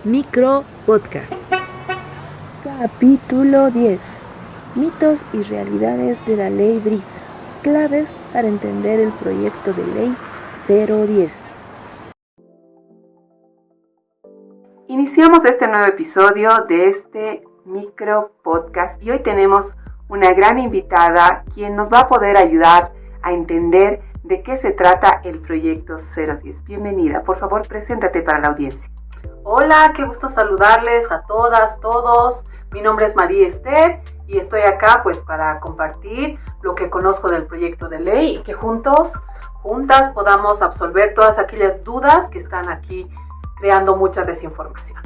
Micro Podcast. Capítulo 10. Mitos y realidades de la Ley Brisa. Claves para entender el proyecto de Ley 010. Iniciamos este nuevo episodio de este Micro Podcast y hoy tenemos una gran invitada quien nos va a poder ayudar a entender de qué se trata el proyecto 010. Bienvenida, por favor, preséntate para la audiencia. Hola, qué gusto saludarles a todas, todos. Mi nombre es María Esther y estoy acá pues para compartir lo que conozco del proyecto de ley y que juntas podamos absolver todas aquellas dudas que están aquí creando mucha desinformación.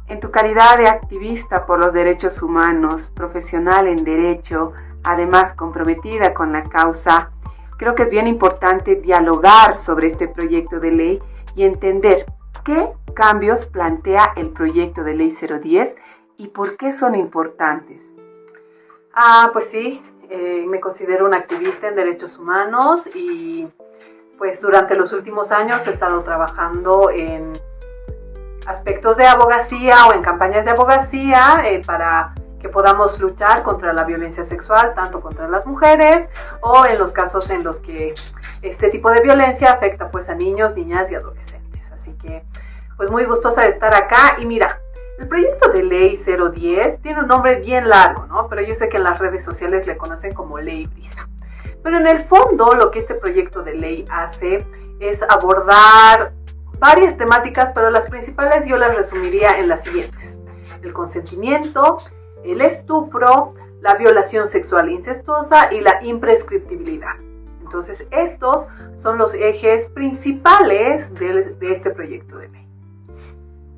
En tu calidad de activista por los derechos humanos, profesional en derecho, además comprometida con la causa, creo que es bien importante dialogar sobre este proyecto de ley y entender qué cambios plantea el proyecto de ley 010 y por qué son importantes. Pues sí, me considero una activista en derechos humanos y pues durante los últimos años he estado trabajando en aspectos de abogacía o en campañas de abogacía para que podamos luchar contra la violencia sexual, tanto contra las mujeres o en los casos en los que este tipo de violencia afecta pues a niños, niñas y adolescentes. Así que pues muy gustosa de estar acá y mira, el proyecto de ley 010 tiene un nombre bien largo, ¿no? Pero yo sé que en las redes sociales le conocen como Ley Brisa. Pero en el fondo lo que este proyecto de ley hace es abordar varias temáticas, pero las principales yo las resumiría en las siguientes: el consentimiento, el estupro, la violación sexual incestuosa y la imprescriptibilidad. Entonces estos son los ejes principales de este proyecto de ley.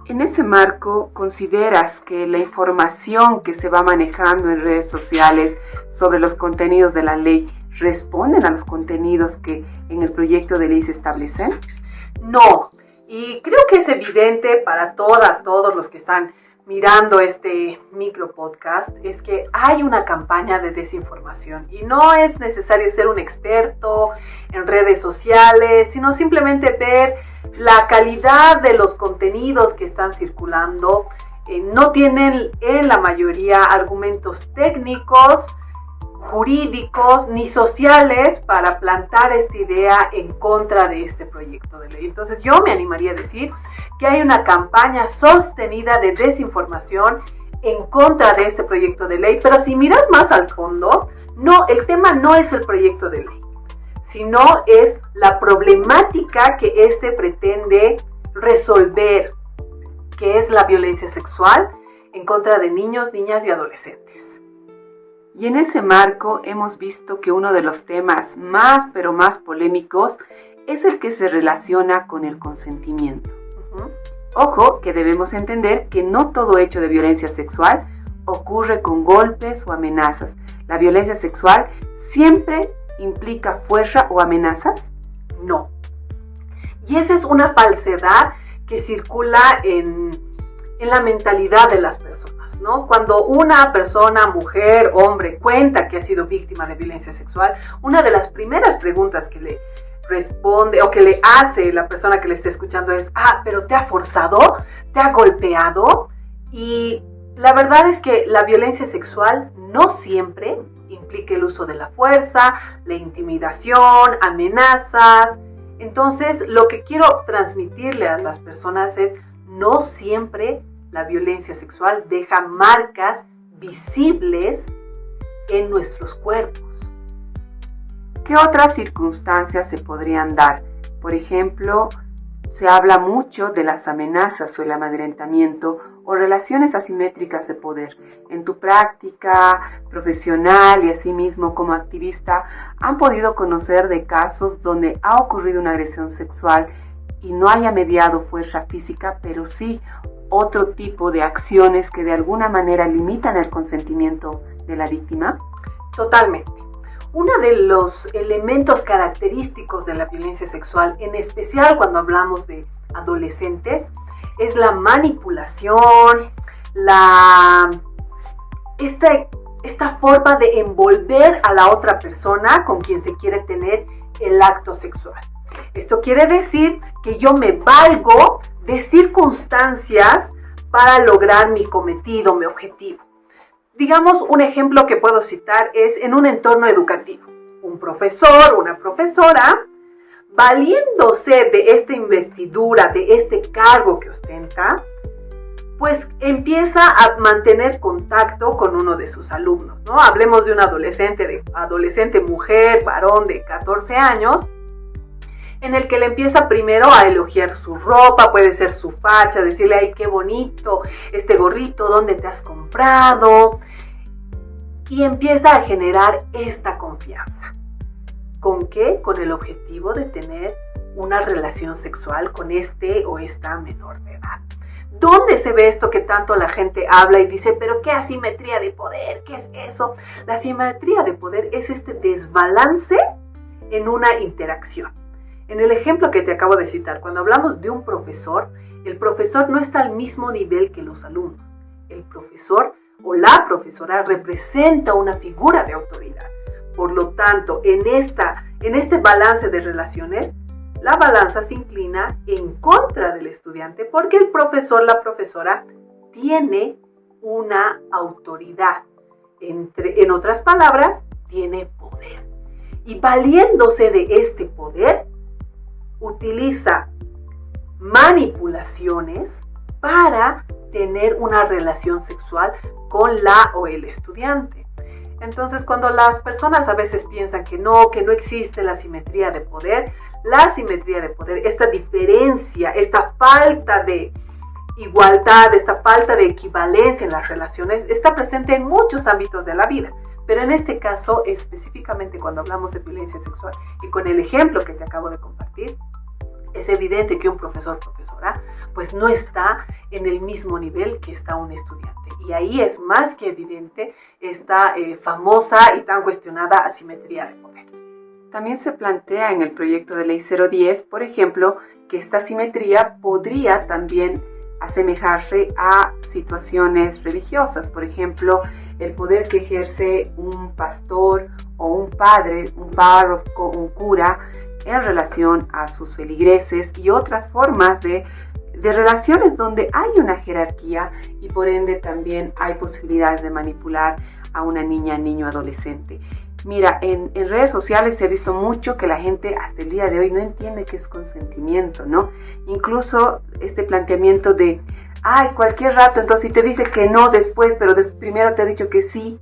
En ese marco, ¿consideras que la información que se va manejando en redes sociales sobre los contenidos de la ley responden a los contenidos que en el proyecto de ley se establecen? No, y creo que es evidente para todos los que están mirando este micro podcast, es que hay una campaña de desinformación y no es necesario ser un experto en redes sociales, sino simplemente ver la calidad de los contenidos que están circulando. No tienen en la mayoría argumentos técnicos, jurídicos ni sociales para plantar esta idea en contra de este proyecto de ley. Entonces yo me animaría a decir que hay una campaña sostenida de desinformación en contra de este proyecto de ley, pero si miras más al fondo, no, el tema no es el proyecto de ley, sino es la problemática que este pretende resolver, que es la violencia sexual en contra de niños, niñas y adolescentes. Y en ese marco hemos visto que uno de los temas más polémicos es el que se relaciona con el consentimiento. Ojo, que debemos entender que no todo hecho de violencia sexual ocurre con golpes o amenazas. ¿La violencia sexual siempre implica fuerza o amenazas? No. Y esa es una falsedad que circula en la mentalidad de las personas, ¿no? Cuando una persona, mujer, hombre, cuenta que ha sido víctima de violencia sexual, una de las primeras preguntas que le responde o que le hace la persona que le está escuchando es: ¿pero te ha forzado? ¿Te ha golpeado? Y la verdad es que la violencia sexual no siempre implica el uso de la fuerza, la intimidación, amenazas. Entonces, lo que quiero transmitirle a las personas es: no siempre la violencia sexual deja marcas visibles en nuestros cuerpos. ¿Qué otras circunstancias se podrían dar? Por ejemplo, se habla mucho de las amenazas o el amedrentamiento o relaciones asimétricas de poder. En tu práctica profesional y asimismo como activista, ¿han podido conocer de casos donde ha ocurrido una agresión sexual y no haya mediado fuerza física, pero sí otro tipo de acciones que de alguna manera limitan el consentimiento de la víctima? Totalmente. Uno de los elementos característicos de la violencia sexual, en especial cuando hablamos de adolescentes, es la manipulación, esta forma de envolver a la otra persona con quien se quiere tener el acto sexual. Esto quiere decir que yo me valgo de circunstancias para lograr mi cometido, mi objetivo. Digamos, un ejemplo que puedo citar es en un entorno educativo. Un profesor, una profesora, valiéndose de esta investidura, de este cargo que ostenta, pues empieza a mantener contacto con uno de sus alumnos, ¿no? Hablemos de un adolescente mujer, varón de 14 años, en el que le empieza primero a elogiar su ropa, puede ser su facha, decirle, ay, qué bonito, este gorrito, ¿dónde te has comprado? Y empieza a generar esta confianza. ¿Con qué? Con el objetivo de tener una relación sexual con este o esta menor de edad. ¿Dónde se ve esto que tanto la gente habla y dice, pero qué asimetría de poder? ¿Qué es eso? La asimetría de poder es este desbalance en una interacción. En el ejemplo que te acabo de citar, cuando hablamos de un profesor, el profesor no está al mismo nivel que los alumnos. El profesor o la profesora representa una figura de autoridad. Por lo tanto, en este balance de relaciones, la balanza se inclina en contra del estudiante porque el profesor, la profesora, tiene una autoridad. En otras palabras, tiene poder. Y valiéndose de este poder, utiliza manipulaciones para tener una relación sexual con la o el estudiante. Entonces, cuando las personas a veces piensan que no existe la simetría de poder, esta diferencia, esta falta de igualdad, esta falta de equivalencia en las relaciones, está presente en muchos ámbitos de la vida. Pero en este caso, específicamente cuando hablamos de violencia sexual y con el ejemplo que te acabo de compartir, es evidente que un profesor o profesora pues no está en el mismo nivel que está un estudiante. Y ahí es más que evidente esta famosa y tan cuestionada asimetría de poder. También se plantea en el proyecto de ley 010, por ejemplo, que esta asimetría podría también asemejarse a situaciones religiosas. Por ejemplo, el poder que ejerce un pastor o un padre, un párroco, un cura, en relación a sus feligreses y otras formas de relaciones donde hay una jerarquía y por ende también hay posibilidades de manipular a una niña, niño, adolescente. Mira, en redes sociales se ha visto mucho que la gente hasta el día de hoy no entiende qué es consentimiento, ¿no? Incluso este planteamiento de, cualquier rato, entonces si te dice que no después, pero primero te ha dicho que sí,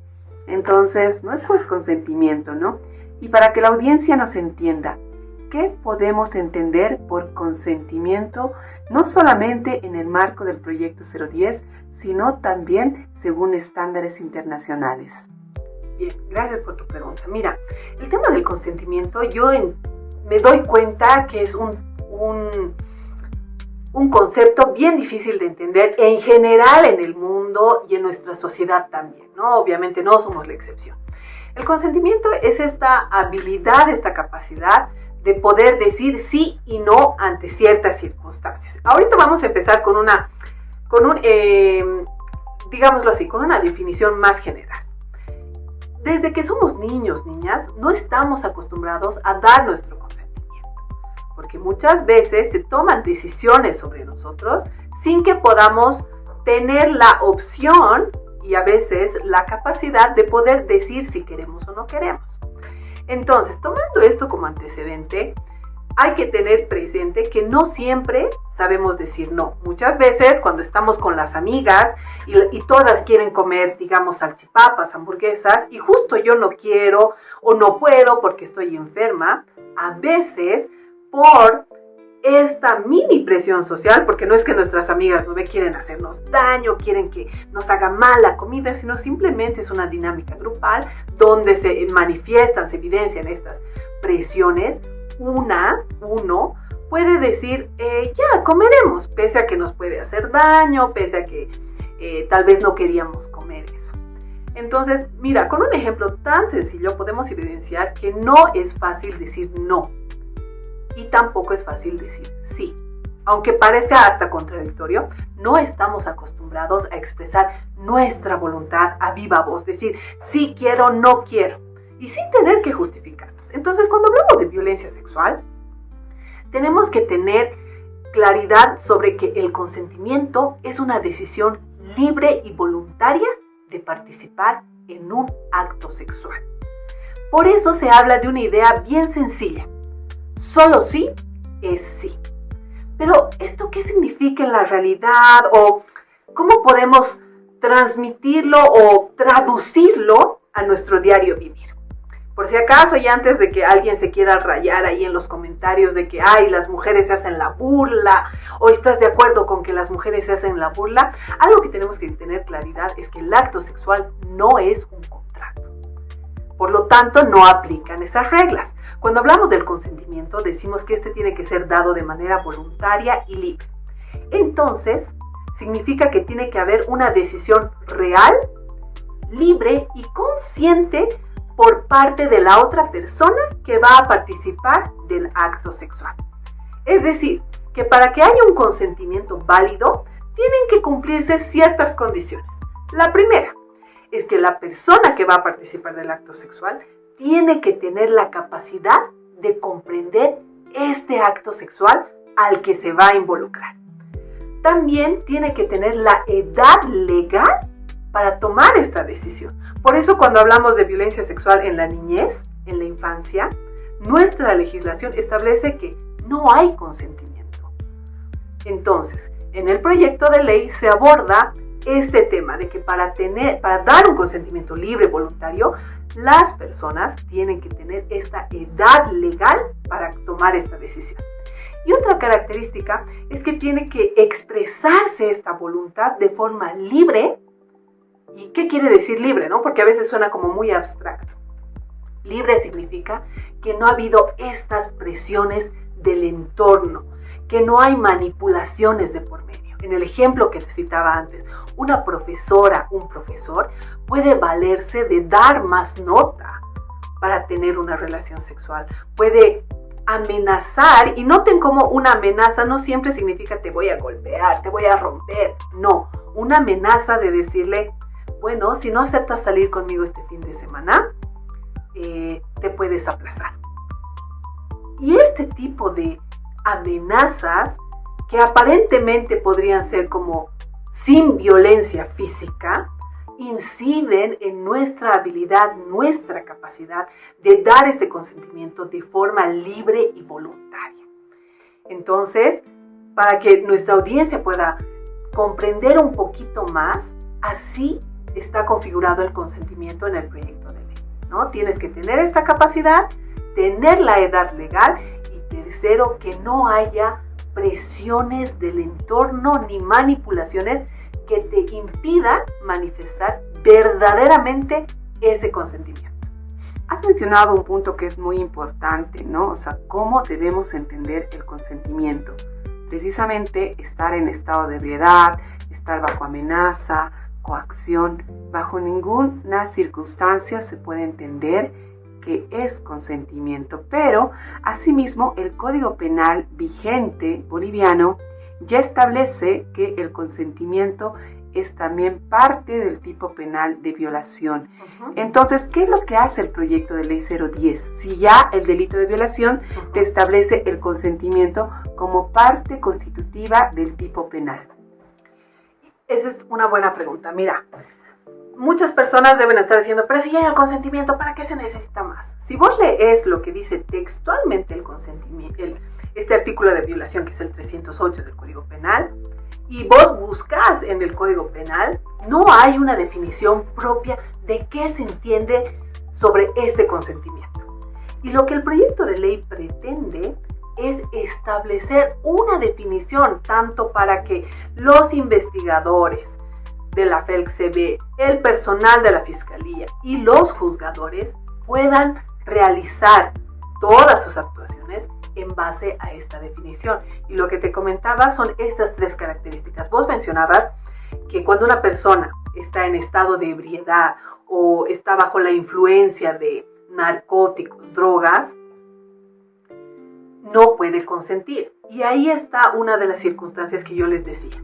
entonces no es pues consentimiento, ¿no? Y para que la audiencia nos entienda, ¿qué podemos entender por consentimiento, no solamente en el marco del proyecto 010, sino también según estándares internacionales? Bien, gracias por tu pregunta. Mira, el tema del consentimiento, me doy cuenta que es un concepto bien difícil de entender en general en el mundo y en nuestra sociedad también, ¿no? Obviamente no somos la excepción. El consentimiento es esta habilidad, esta capacidad de poder decir sí y no ante ciertas circunstancias. Ahorita vamos a empezar con una definición más general. Desde que somos niños, niñas, no estamos acostumbrados a dar nuestro consentimiento, porque muchas veces se toman decisiones sobre nosotros sin que podamos tener la opción y a veces la capacidad de poder decir si queremos o no queremos. Entonces, tomando esto como antecedente, hay que tener presente que no siempre sabemos decir no. Muchas veces cuando estamos con las amigas y todas quieren comer, digamos, salchipapas, hamburguesas, y justo yo no quiero o no puedo porque estoy enferma, a veces por esta mini presión social, porque no es que nuestras amigas no quieren hacernos daño, quieren que nos haga mal la comida, sino simplemente es una dinámica grupal donde se manifiestan, se evidencian estas presiones. Uno puede decir, ya, comeremos, pese a que nos puede hacer daño, pese a que tal vez no queríamos comer eso. Entonces, mira, con un ejemplo tan sencillo podemos evidenciar que no es fácil decir no. Y tampoco es fácil decir sí. Aunque parezca hasta contradictorio, no estamos acostumbrados a expresar nuestra voluntad a viva voz, decir sí quiero, no quiero, y sin tener que justificarnos. Entonces, cuando hablamos de violencia sexual, tenemos que tener claridad sobre que el consentimiento es una decisión libre y voluntaria de participar en un acto sexual. Por eso se habla de una idea bien sencilla. Solo sí es sí. Pero, ¿esto qué significa en la realidad? ¿O cómo podemos transmitirlo o traducirlo a nuestro diario vivir? Por si acaso, y antes de que alguien se quiera rayar ahí en los comentarios de que las mujeres se hacen la burla, o estás de acuerdo con que las mujeres se hacen la burla, algo que tenemos que tener claridad es que el acto sexual no es un contrato. Por lo tanto, no aplican esas reglas. Cuando hablamos del consentimiento, decimos que este tiene que ser dado de manera voluntaria y libre. Entonces, significa que tiene que haber una decisión real, libre y consciente por parte de la otra persona que va a participar del acto sexual. Es decir, que para que haya un consentimiento válido, tienen que cumplirse ciertas condiciones. La primera es que la persona que va a participar del acto sexual tiene que tener la capacidad de comprender este acto sexual al que se va a involucrar. También tiene que tener la edad legal para tomar esta decisión. Por eso cuando hablamos de violencia sexual en la niñez, en la infancia, nuestra legislación establece que no hay consentimiento. Entonces, en el proyecto de ley se aborda este tema de que para dar un consentimiento libre, voluntario, las personas tienen que tener esta edad legal para tomar esta decisión. Y otra característica es que tiene que expresarse esta voluntad de forma libre. ¿Y qué quiere decir libre, no? Porque a veces suena como muy abstracto. Libre significa que no ha habido estas presiones del entorno, que no hay manipulaciones de por medio. En el ejemplo que te citaba antes, una profesora, un profesor puede valerse de dar más nota para tener una relación sexual. Puede amenazar, y noten cómo una amenaza no siempre significa te voy a golpear, te voy a romper. No, una amenaza de decirle, bueno, si no aceptas salir conmigo este fin de semana, te puedes aplazar. Y este tipo de amenazas, que aparentemente podrían ser como sin violencia física, inciden en nuestra habilidad, nuestra capacidad de dar este consentimiento de forma libre y voluntaria. Entonces, para que nuestra audiencia pueda comprender un poquito más, así está configurado el consentimiento en el proyecto de ley, ¿no? Tienes que tener esta capacidad, tener la edad legal y tercero, que no haya presiones del entorno ni manipulaciones que te impidan manifestar verdaderamente ese consentimiento. Has mencionado un punto que es muy importante, ¿no? O sea, cómo debemos entender el consentimiento. Precisamente estar en estado de ebriedad, estar bajo amenaza, coacción, bajo ninguna circunstancia se puede entender que es consentimiento, pero asimismo el Código Penal vigente boliviano ya establece que el consentimiento es también parte del tipo penal de violación. Entonces, ¿qué es lo que hace el proyecto de ley 010? Si ya el delito de violación te establece el consentimiento como parte constitutiva del tipo penal. Esa es una buena pregunta. Mira, muchas personas deben estar diciendo, pero si ya hay el consentimiento, ¿para qué se necesita más? Si vos lees lo que dice textualmente el consentimiento, este artículo de violación, que es el 308 del Código Penal, y vos buscas en el Código Penal, no hay una definición propia de qué se entiende sobre este consentimiento. Y lo que el proyecto de ley pretende es establecer una definición tanto para que los investigadores de la FELC-CB, el personal de la Fiscalía y los juzgadores puedan realizar todas sus actuaciones en base a esta definición. Y lo que te comentaba son estas tres características. Vos mencionabas que cuando una persona está en estado de ebriedad o está bajo la influencia de narcóticos, drogas, no puede consentir. Y ahí está una de las circunstancias que yo les decía.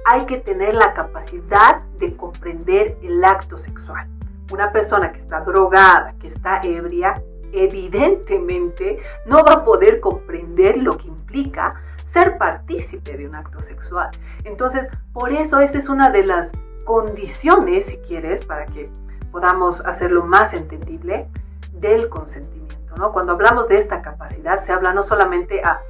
Hay que tener la capacidad de comprender el acto sexual. Una persona que está drogada, que está ebria, evidentemente no va a poder comprender lo que implica ser partícipe de un acto sexual. Entonces, por eso esa es una de las condiciones, si quieres, para que podamos hacerlo más entendible, del consentimiento, ¿no? Cuando hablamos de esta capacidad, se habla no solamente a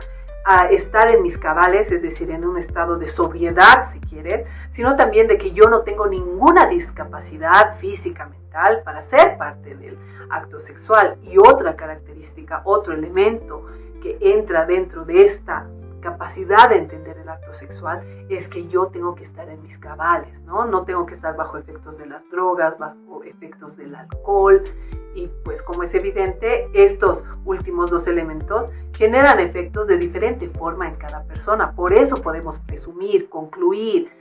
estar en mis cabales, es decir, en un estado de sobriedad, si quieres, sino también de que yo no tengo ninguna discapacidad física, mental, para ser parte del acto sexual. Y otra característica, otro elemento que entra dentro de esta capacidad de entender el acto sexual, es que yo tengo que estar en mis cabales, ¿no? No tengo que estar bajo efectos de las drogas, bajo efectos del alcohol. Y pues, como es evidente, estos últimos dos elementos generan efectos de diferente forma en cada persona. Por eso podemos presumir, concluir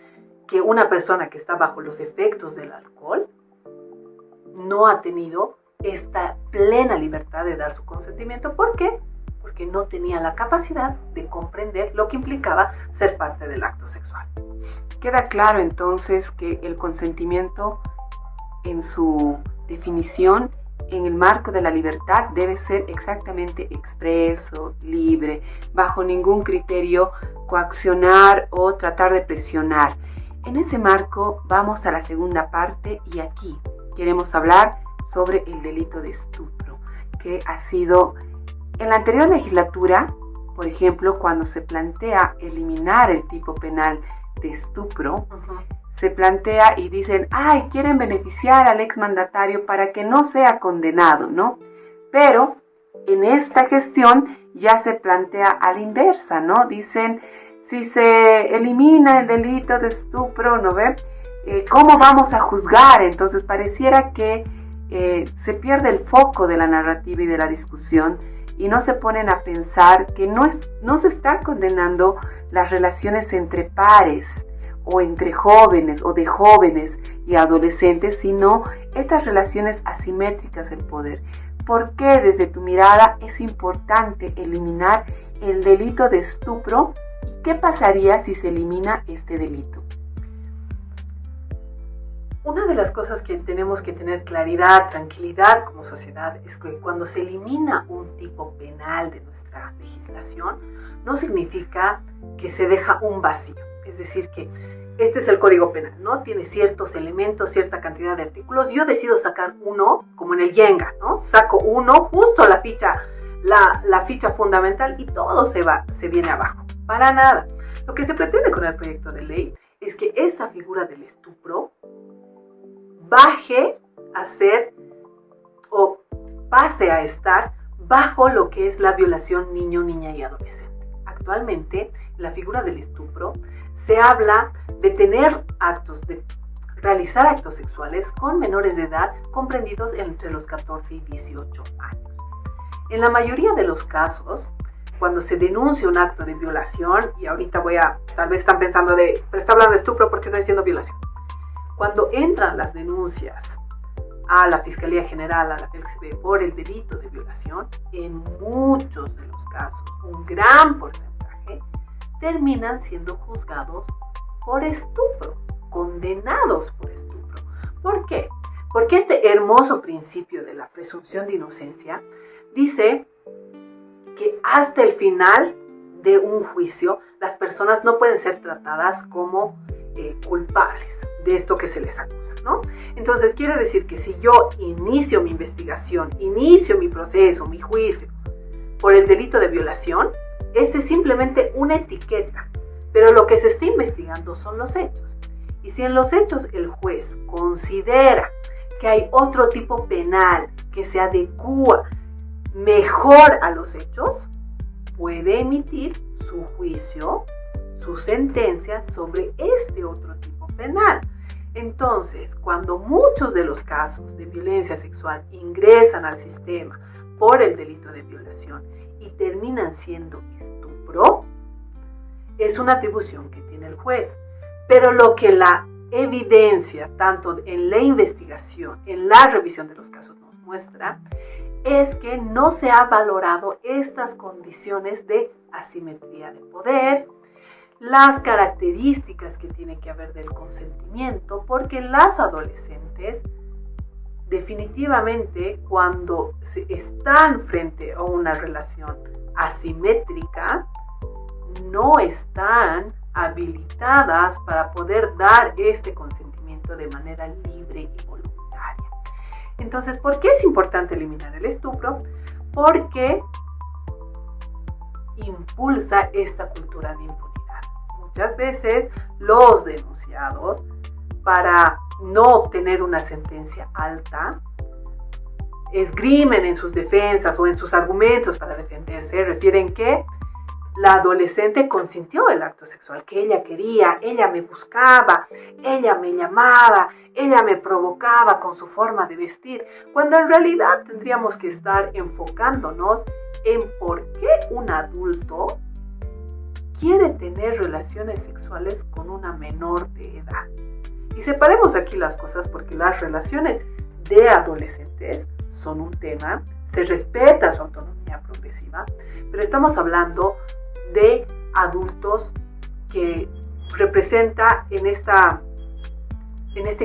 que una persona que está bajo los efectos del alcohol no ha tenido esta plena libertad de dar su consentimiento. ¿Por qué? Porque no tenía la capacidad de comprender lo que implicaba ser parte del acto sexual. Queda claro entonces que el consentimiento, en su definición, en el marco de la libertad, debe ser exactamente expreso, libre, bajo ningún criterio coaccionar o tratar de presionar. En ese marco vamos a la segunda parte, y aquí queremos hablar sobre el delito de estupro, que ha sido en la anterior legislatura, por ejemplo, cuando se plantea eliminar el tipo penal de estupro, se plantea y dicen, quieren beneficiar al exmandatario para que no sea condenado, ¿no? Pero en esta gestión ya se plantea a la inversa, ¿no? Dicen, si se elimina el delito de estupro, ¿no ve? ¿Cómo vamos a juzgar? Entonces pareciera que se pierde el foco de la narrativa y de la discusión, y no se ponen a pensar que no se está condenando las relaciones entre pares, o entre jóvenes, o de jóvenes y adolescentes, sino estas relaciones asimétricas del poder. ¿Por qué, desde tu mirada, es importante eliminar el delito de estupro? ¿Y qué pasaría si se elimina este delito? Una de las cosas que tenemos que tener claridad, tranquilidad como sociedad, es que cuando se elimina un tipo penal de nuestra legislación, no significa que se deja un vacío. Es decir, que este es el Código Penal, ¿no? Tiene ciertos elementos, cierta cantidad de artículos. Yo decido sacar uno, como en el Jenga, ¿no? Saco uno, justo la ficha fundamental, y todo se viene abajo. Para nada. Lo que se pretende con el proyecto de ley es que esta figura del estupro baje a ser, o pase a estar, bajo lo que es la violación niño, niña y adolescente. Actualmente, la figura del estupro se habla de realizar actos sexuales con menores de edad comprendidos entre los 14 y 18 años. En la mayoría de los casos, cuando se denuncia un acto de violación, y ahorita tal vez están pensando pero está hablando de estupro, ¿por qué está diciendo violación? Cuando entran las denuncias a la Fiscalía General, a la FELCB, por el delito de violación, en muchos de los casos, un gran porcentaje, terminan siendo juzgados por estupro, condenados por estupro. ¿Por qué? Porque este hermoso principio de la presunción de inocencia dice que hasta el final de un juicio las personas no pueden ser tratadas como culpables de esto que se les acusa, ¿no? Entonces quiere decir que si yo inicio mi investigación, inicio mi proceso, mi juicio por el delito de violación, este es simplemente una etiqueta, pero lo que se está investigando son los hechos. Y si en los hechos el juez considera que hay otro tipo penal que se adecúa mejor a los hechos, puede emitir su juicio, su sentencia sobre este otro tipo penal. Entonces, cuando muchos de los casos de violencia sexual ingresan al sistema por el delito de violación y terminan siendo estupro, es una atribución que tiene el juez. Pero lo que la evidencia, tanto en la investigación, en la revisión de los casos, nos muestra, es que no se ha valorado estas condiciones de asimetría de poder, las características que tiene que haber del consentimiento, porque las adolescentes definitivamente cuando están frente a una relación asimétrica, no están habilitadas para poder dar este consentimiento de manera libre y voluntaria. Entonces, ¿por qué es importante eliminar el estupro? Porque impulsa esta cultura de impunidad. Muchas veces los denunciados, para no obtener una sentencia alta, esgrimen en sus defensas o en sus argumentos para defenderse, refieren que la adolescente consintió el acto sexual, que ella quería, ella me buscaba, ella me llamaba, ella me provocaba con su forma de vestir, cuando en realidad tendríamos que estar enfocándonos en por qué un adulto quiere tener relaciones sexuales con una menor de edad. Y separemos aquí las cosas, porque las relaciones de adolescentes son un tema, se respeta su autonomía progresiva, pero estamos hablando de adultos que representa en este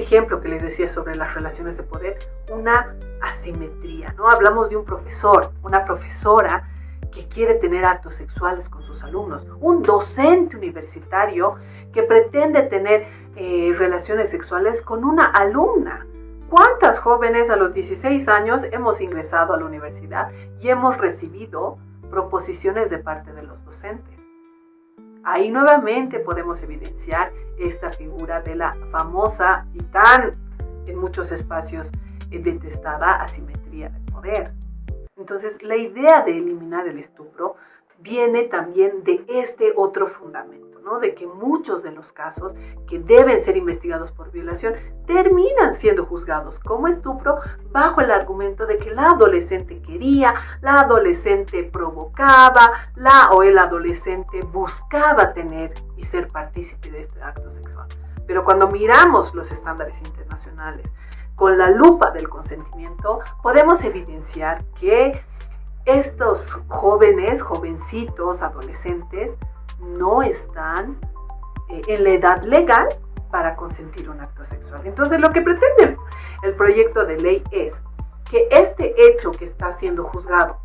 ejemplo que les decía sobre las relaciones de poder, una asimetría, ¿no? Hablamos de un profesor, una profesora que quiere tener actos sexuales con sus alumnos, un docente universitario que pretende tener relaciones sexuales con una alumna. ¿Cuántas jóvenes a los 16 años hemos ingresado a la universidad y hemos recibido proposiciones de parte de los docentes? Ahí nuevamente podemos evidenciar esta figura de la famosa y tan en muchos espacios detestada asimetría de poder. Entonces, la idea de eliminar el estupro viene también de este otro fundamento, ¿no? De que muchos de los casos que deben ser investigados por violación terminan siendo juzgados como estupro bajo el argumento de que la adolescente quería, la adolescente provocaba, el adolescente buscaba tener y ser partícipe de este acto sexual. Pero cuando miramos los estándares internacionales con la lupa del consentimiento, podemos evidenciar que estos jóvenes, jovencitos, adolescentes, no están en la edad legal para consentir un acto sexual. Entonces, lo que pretende el proyecto de ley es que este hecho que está siendo juzgado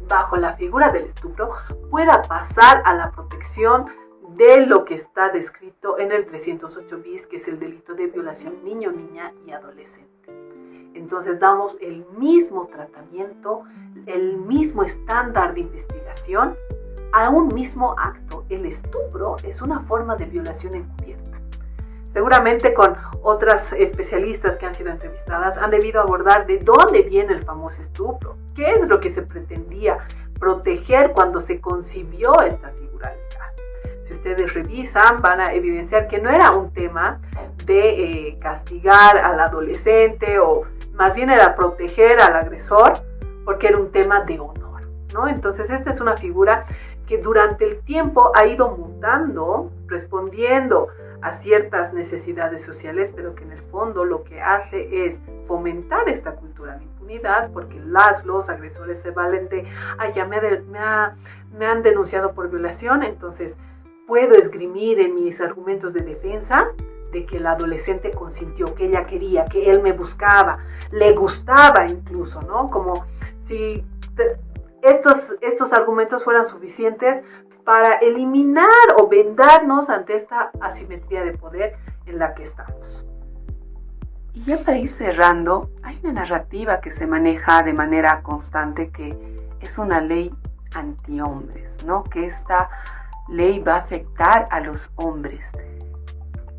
bajo la figura del estupro pueda pasar a la protección de lo que está descrito en el 308 bis, que es el delito de violación niño, niña y adolescente. Entonces damos el mismo tratamiento, el mismo estándar de investigación a un mismo acto. El estupro es una forma de violación encubierta. Seguramente con otras especialistas que han sido entrevistadas han debido abordar de dónde viene el famoso estupro, qué es lo que se pretendía proteger cuando se concibió esta figura legal. Si ustedes revisan, van a evidenciar que no era un tema de castigar al adolescente, o más bien era proteger al agresor, porque era un tema de honor, ¿no? Entonces esta es una figura que durante el tiempo ha ido mutando, respondiendo a ciertas necesidades sociales, pero que en el fondo lo que hace es fomentar esta cultura de impunidad, porque los agresores se valen de, ya me han denunciado por violación, entonces puedo esgrimir en mis argumentos de defensa de que el adolescente consintió, que ella quería, que él me buscaba, le gustaba incluso, ¿no? Como si estos argumentos fueran suficientes para eliminar o vendarnos ante esta asimetría de poder en la que estamos. Y ya para ir cerrando, hay una narrativa que se maneja de manera constante que es una ley antihombres, ¿no? Que esta ley va a afectar a los hombres.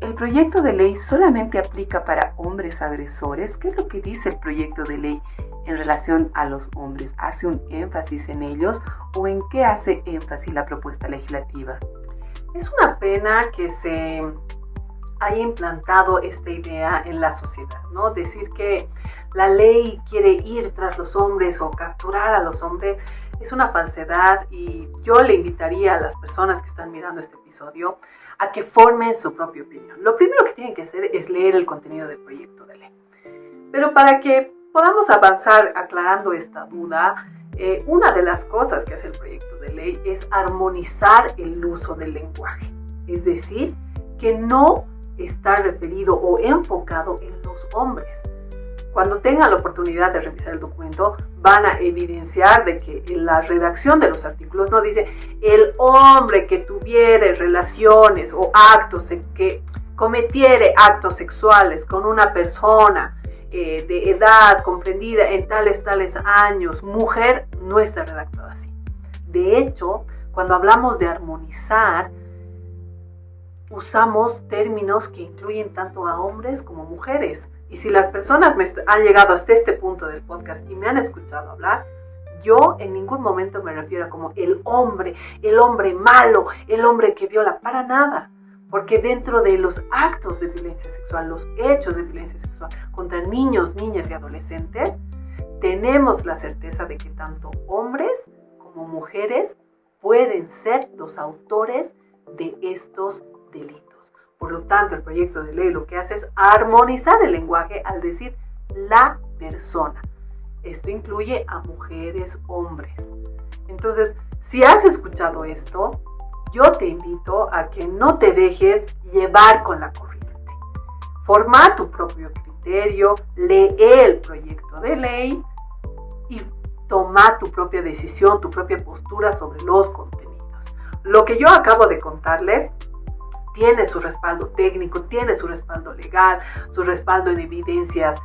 ¿El proyecto de ley solamente aplica para hombres agresores? ¿Qué es lo que dice el proyecto de ley en relación a los hombres? ¿Hace un énfasis en ellos o en qué hace énfasis la propuesta legislativa? Es una pena que se haya implantado esta idea en la sociedad, ¿no? Decir que la ley quiere ir tras los hombres o capturar a los hombres es una falsedad, y yo le invitaría a las personas que están mirando este episodio a que formen su propia opinión. Lo primero que tienen que hacer es leer el contenido del proyecto de ley. Pero para que podamos avanzar aclarando esta duda, una de las cosas que hace el proyecto de ley es armonizar el uso del lenguaje. Es decir, que no está referido o enfocado en los hombres. Cuando tengan la oportunidad de revisar el documento, van a evidenciar de que en la redacción de los artículos no dice el hombre que tuviere relaciones o actos, que cometiere actos sexuales con una persona de edad comprendida en tales años, mujer, no está redactado así. De hecho, cuando hablamos de armonizar, usamos términos que incluyen tanto a hombres como mujeres. Y si las personas han llegado hasta este punto del podcast y me han escuchado hablar, yo en ningún momento me refiero a como el hombre malo, el hombre que viola, para nada. Porque dentro de los actos de violencia sexual, los hechos de violencia sexual contra niños, niñas y adolescentes, tenemos la certeza de que tanto hombres como mujeres pueden ser los autores de estos delitos. Por lo tanto, el proyecto de ley lo que hace es armonizar el lenguaje al decir la persona. Esto incluye a mujeres, hombres. Entonces, si has escuchado esto, yo te invito a que no te dejes llevar con la corriente. Forma tu propio criterio, lee el proyecto de ley y toma tu propia decisión, tu propia postura sobre los contenidos. Lo que yo acabo de contarles tiene su respaldo técnico, tiene su respaldo legal, su respaldo en evidencias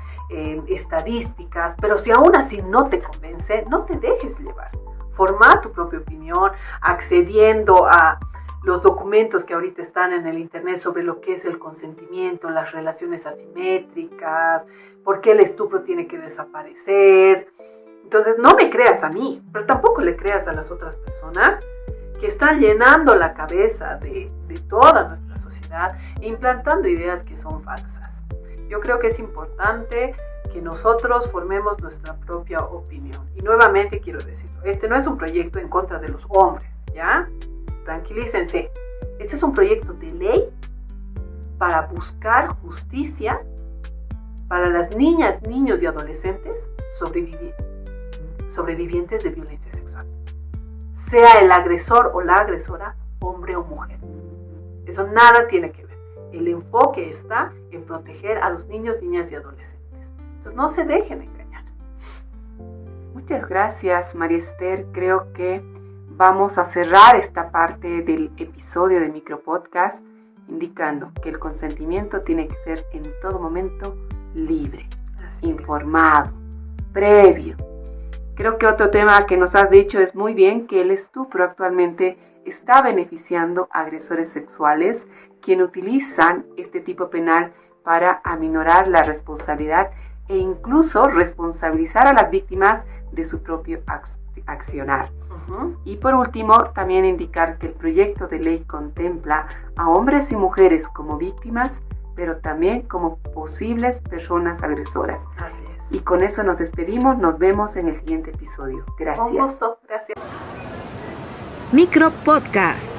estadísticas, pero si aún así no te convence, no te dejes llevar. Forma tu propia opinión, accediendo a los documentos que ahorita están en el internet sobre lo que es el consentimiento, las relaciones asimétricas, por qué el estupro tiene que desaparecer. Entonces no me creas a mí, pero tampoco le creas a las otras personas que están llenando la cabeza de toda nuestra sociedad e implantando ideas que son falsas. Yo creo que es importante que nosotros formemos nuestra propia opinión. Y nuevamente quiero decirlo, este no es un proyecto en contra de los hombres, ¿ya? Tranquilícense. Este es un proyecto de ley para buscar justicia para las niñas, niños y adolescentes sobrevivientes de violencia sexual. Sea el agresor o la agresora, hombre o mujer. Eso nada tiene que ver. El enfoque está en proteger a los niños, niñas y adolescentes. Entonces no se dejen engañar. Muchas gracias, María Esther. Creo que vamos a cerrar esta parte del episodio de Micropodcast indicando que el consentimiento tiene que ser en todo momento libre, informado, previo. Creo que otro tema que nos has dicho es muy bien que el estupro actualmente está beneficiando a agresores sexuales quienes utilizan este tipo penal para aminorar la responsabilidad e incluso responsabilizar a las víctimas de su propio accionar. Y por último, también indicar que el proyecto de ley contempla a hombres y mujeres como víctimas, pero también como posibles personas agresoras. Así es. Y con eso nos despedimos, nos vemos en el siguiente episodio. Gracias. Un gusto, gracias. Micropodcast.